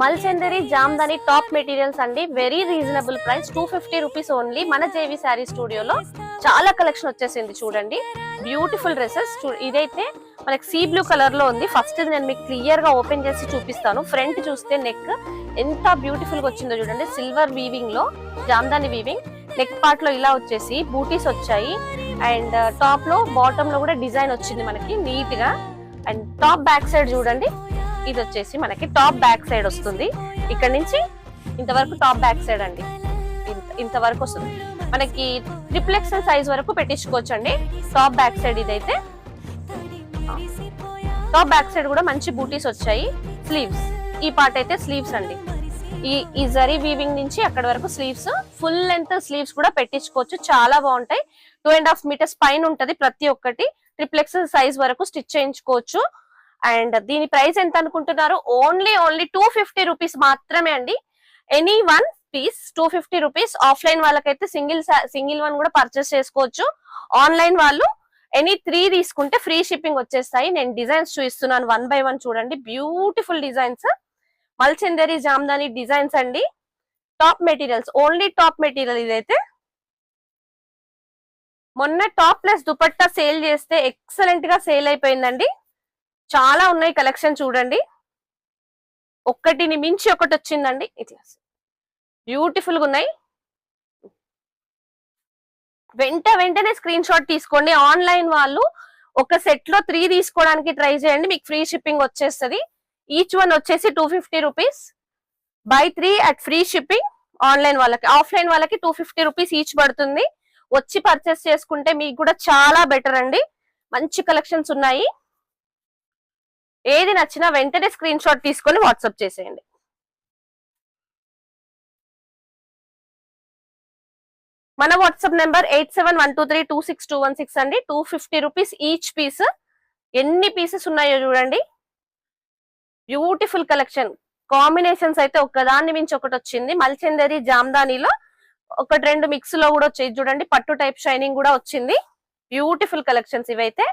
మల్చందరి Jamdani top materials అండి. Very reasonable price, 250 rupees only. మన JV sari స్టూడియోలో చాలా కలెక్షన్ వచ్చేసింది చూడండి. Beautiful dresses. ఇదైతే మనకి సీ బ్లూ కలర్ లో ఉంది. ఫస్ట్ నేను మీకు క్లియర్ గా ఓపెన్ చేసి చూపిస్తాను. ఫ్రంట్ చూస్తే నెక్ ఎంత బ్యూటిఫుల్ గా వచ్చిందో చూడండి. సిల్వర్ వీవింగ్ లో జామ్దాని వీవింగ్. నెక్ పార్ట్ లో ఇలా వచ్చేసి బూటీస్ వచ్చాయి. అండ్ టాప్ లో బాటమ్ లో కూడా డిజైన్ వచ్చింది మనకి నీట్ గా. అండ్ టాప్ బ్యాక్ సైడ్ చూడండి, ఇది వచ్చేసి మనకి టాప్ బ్యాక్ సైడ్ వస్తుంది. ఇక్కడ నుంచి ఇంతవరకు టాప్ బ్యాక్ సైడ్ అండి, ఇంతవరకు వస్తుంది మనకి. ట్రిపుల్ ఎక్స్ఎల్ సైజ్ వరకు పెట్టించుకోవచ్చు అండి. టాప్ బ్యాక్ సైడ్ ఇదైతే, టాప్ బ్యాక్ సైడ్ కూడా మంచి బూటీస్ వచ్చాయి. స్లీవ్స్, ఈ పార్ట్ అయితే స్లీవ్స్ అండి. ఈ జరీ వీవింగ్ నుంచి అక్కడ వరకు స్లీవ్స్, ఫుల్ లెంత్ స్లీవ్స్ కూడా పెట్టించుకోవచ్చు. చాలా బాగుంటాయి. 2.5 మీటర్స్ పైన ఉంటది ప్రతి ఒక్కటి. ట్రిపుల్ ఎక్స్ఎల్ సైజ్ వరకు స్టిచ్ చేయించుకోవచ్చు. అండ్ దీని ప్రైస్ ఎంత అనుకుంటున్నారు? ఓన్లీ 250 మాత్రమే అండి. Any one piece 250 rupees. Offline వాళ్ళకైతే సింగిల్ వన్ కూడా పర్చేస్ చేసుకోవచ్చు. ఆన్లైన్ వాళ్ళు ఎనీ 3 తీసుకుంటే ఫ్రీ షిప్పింగ్ వచ్చేస్తాయి. నేను డిజైన్స్ చూపిస్తున్నాను 1 by 1 చూడండి. బ్యూటిఫుల్ డిజైన్స్, మల్చందరి జామ్దాని డిజైన్స్ అండి. Top materials, only top material. ఇదైతే మొన్న టాప్ ప్లస్ దుపట్టా సేల్ చేస్తే ఎక్సలెంట్ గా సేల్ అయిపోయిందండి. చాలా ఉన్నాయి కలెక్షన్ చూడండి. ఒక్కటిని మించి ఒకటి వచ్చిందండి. ఇట్లా బ్యూటిఫుల్ గా ఉన్నాయి. వెంటనే స్క్రీన్ షాట్ తీసుకోండి. ఆన్లైన్ వాళ్ళు ఒక సెట్ లో 3 తీసుకోవడానికి ట్రై చేయండి, మీకు ఫ్రీ షిప్పింగ్ వచ్చేస్తుంది. ఈచ్ వన్ వచ్చేసి 250 rupees. By 3 at free shipping. Online వాళ్ళకి, ఆఫ్లైన్ వాళ్ళకి 250 రూపీస్ ఈచ్ పడుతుంది. వచ్చి పర్చేస్ చేసుకుంటే మీకు కూడా చాలా బెటర్ అండి. మంచి కలెక్షన్స్ ఉన్నాయి. ఏది నచ్చినా వెంటనే స్క్రీన్ షాట్ తీసుకొని వాట్సాప్ చేసేయండి. మన వాట్సాప్ నెంబర్ 8712326216 అండి. 250 రూపీస్ ఈచ్ పీస్. ఎన్ని పీసెస్ ఉన్నాయో చూడండి. Beautiful collection. కాంబినేషన్స్ అయితే ఒకదాన్ని మించి ఒకటి వచ్చింది. మల్చందరి జామ్దానిలో 1-2 మిక్స్ లో కూడా వచ్చేది చూడండి. పట్టు టైప్ షైనింగ్ కూడా వచ్చింది. బ్యూటిఫుల్ కలెక్షన్స్ ఇవైతే.